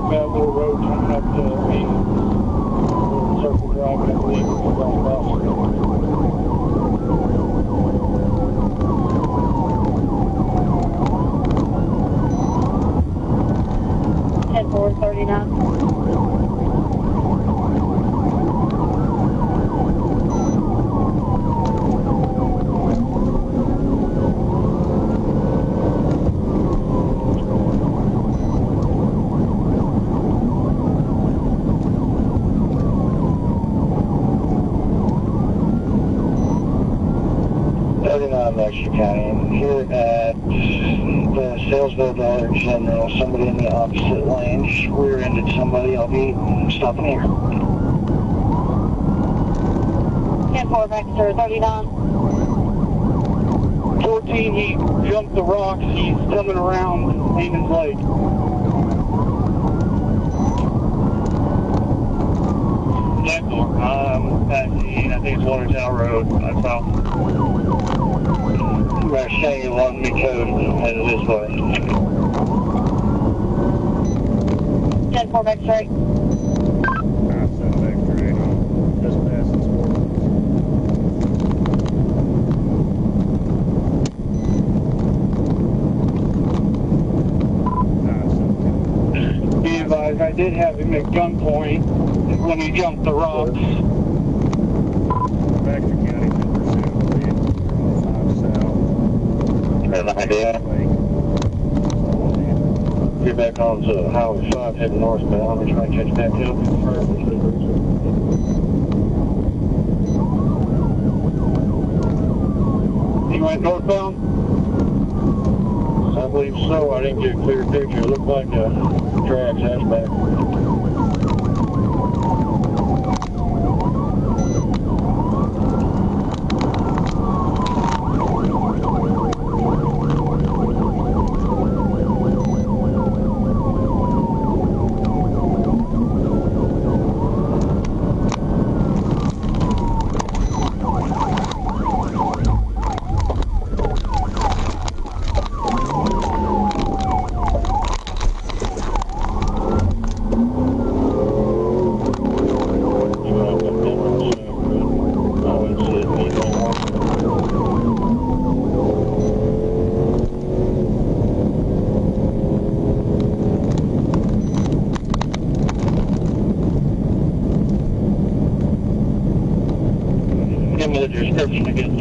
took that little road coming up to main circle drive, I believe, from Baxter. 10-439. Baxter County. I'm here at the Salesville Dollar General. Somebody in the opposite lane rear-ended somebody. I'll be stopping here. 10-4 Baxter 39. 14, he jumped the rocks. He's coming around Haman's Lake. I think it's Water Tower Road. That's how. We're staying along the coast headed this way. 10-4 Baxter 8. Just past this board. Be advised, I did have him at gunpoint when he jumped the rocks. Baxter County, 10% lead, 5 south. An idea. Get back onto Highway 5 heading northbound. We're trying to catch back up. He went northbound? I believe so. I didn't get a clear picture. It looked like a Trax hatchback. Give me the description again.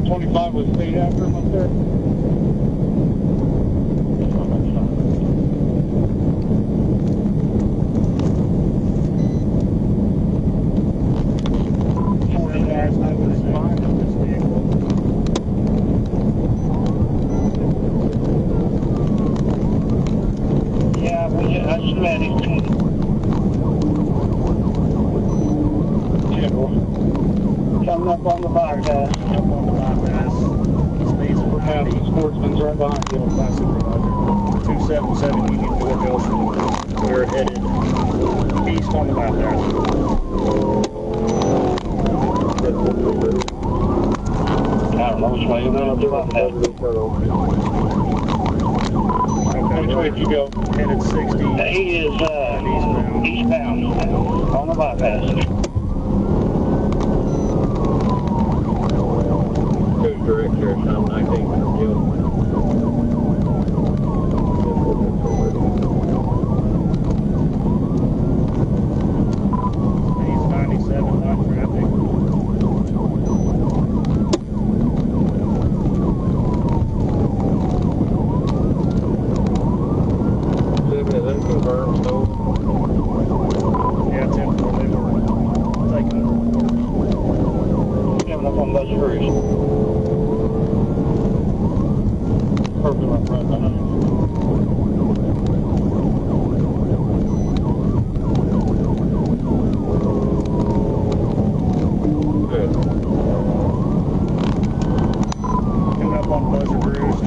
.25 was stayed after him up there. Coming up on the bypass. Speeds of 90. Sportsman's right behind you. 277 Union Ford Goshen. We're headed east on the bypass. I don't know which way you're going to do about that. Which way did you go? Headed 60. He is eastbound on the bypass. Who's director? I'm 19 from you. Speeds 97, not traffic. Confirmed, so. Yeah, 10-4, they were taking Coming up on those roofs. Perfect right behind you. Good. coming up on Buzzer Bruise.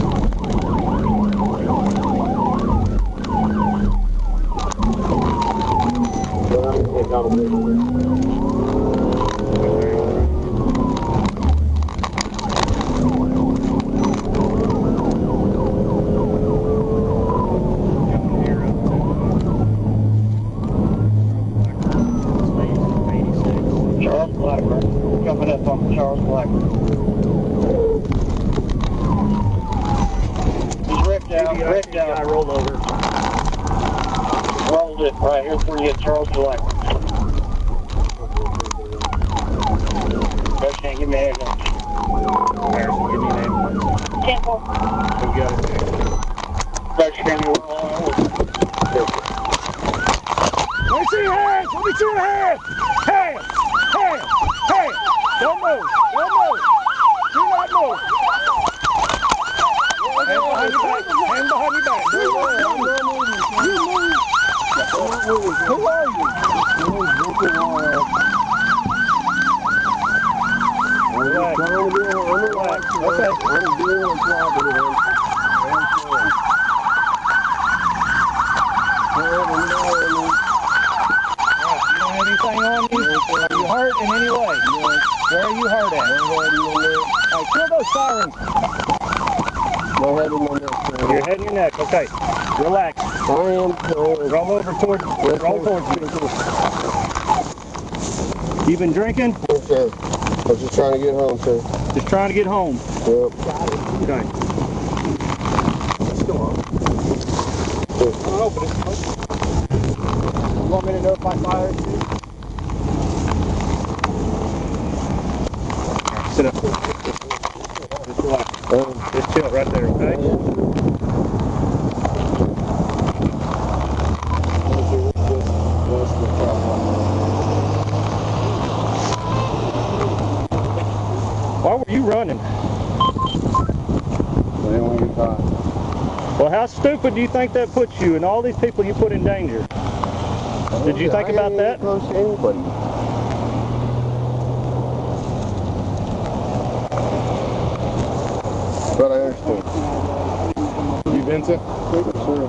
rolled over. Rolled it right here before you get Charles Select. Best can't give me a heads up. Harrison, give me an ambulance. 10-4. We got it. Best can't do it all. Let me see your hands! Let me see your hands! Hands! Hands! Hands! Don't move! Don't move! Do not move! Hands behind your back! Hands behind your back! You move. Who are you? Relax. Relax. Okay. Anything on you? Are you hurt in any way? Where are you hurt at? Alright, kill those sirens. Your head and your neck. Okay. Relax. Roll towards me. You been drinking? Okay. I was just trying to get home, sir. Just trying to get home. Yep. Okay. Come on. Open it. You want me to notify fire too? Sit up. Just relax. Just chill right there, okay? Why were you running? Well, how stupid do you think that puts you and all these people you put in danger? Did you think about that? Close to anybody. But I understand. You Vincent? Sure.